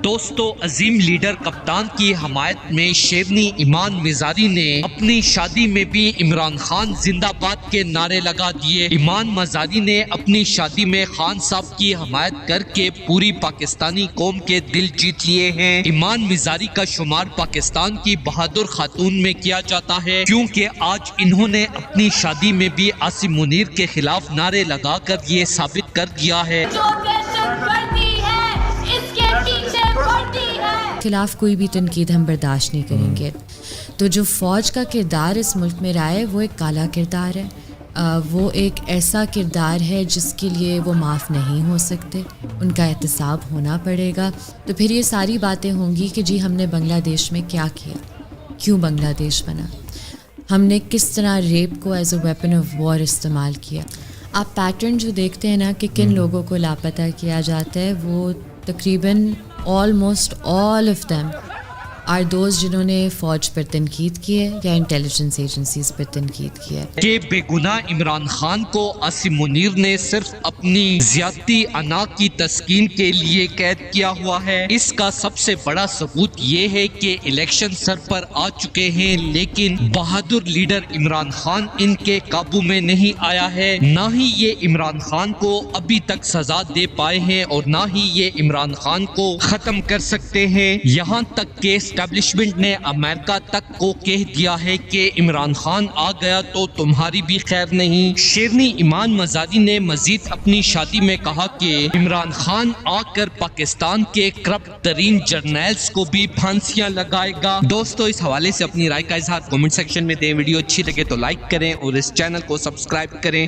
دوستو، عظیم لیڈر کپتان کی حمایت میں شیرنی ایمان مزاری نے اپنی شادی میں بھی عمران خان زندہ باد کے نعرے لگا دیے۔ ایمان مزاری نے اپنی شادی میں خان صاحب کی حمایت کر کے پوری پاکستانی قوم کے دل جیت لیے ہیں۔ ایمان مزاری کا شمار پاکستان کی بہادر خاتون میں کیا جاتا ہے، کیونکہ آج انہوں نے اپنی شادی میں بھی عاصم منیر کے خلاف نعرے لگا کر یہ ثابت کر دیا ہے۔ خلاف کوئی بھی تنقید ہم برداشت نہیں کریں گے۔ تو جو فوج کا کردار اس ملک میں رہا ہے وہ ایک کالا کردار ہے، وہ ایک ایسا کردار ہے جس کے لیے وہ معاف نہیں ہو سکتے، ان کا احتساب ہونا پڑے گا۔ تو پھر یہ ساری باتیں ہوں گی کہ جی ہم نے بنگلہ دیش میں کیا کیا، کیوں بنگلہ دیش بنا، ہم نے کس طرح ریپ کو as a weapon of war استعمال کیا۔ آپ پیٹرن جو دیکھتے ہیں نا کہ کن لوگوں کو لاپتہ کیا جاتا ہے، وہ تقریباً almost all of them are those جنہوں نے فوج پر تنقید کی ہے یا انٹیلیجنس ایجنسیز پر تنقید کی ہے۔ کہ بے گناہ عمران خان کو عاصم منیر نے صرف اپنی زیادتی انا کی تسکین کے لیے قید کیا ہوا ہے۔ اس کا سب سے بڑا ثبوت یہ ہے کہ الیکشن سر پر آ چکے ہیں، لیکن بہادر لیڈر عمران خان ان کے قابو میں نہیں آیا ہے۔ نہ ہی یہ عمران خان کو ابھی تک سزا دے پائے ہیں اور نہ ہی یہ عمران خان کو ختم کر سکتے ہیں۔ یہاں تک کہ اسٹیبلشمنٹ نے امریکہ تک کو کہہ دیا ہے کہ عمران خان آ گیا تو تمہاری بھی خیر نہیں۔ شیرنی ایمان مزاری نے مزید اپنی شادی میں کہا کہ عمران خان آ کر پاکستان کے کرپٹ ترین جرنیلز کو بھی پھانسیاں لگائے گا۔ دوستو، اس حوالے سے اپنی رائے کا اظہار کمنٹ سیکشن میں دیں۔ ویڈیو اچھی لگے تو لائک کریں اور اس چینل کو سبسکرائب کریں۔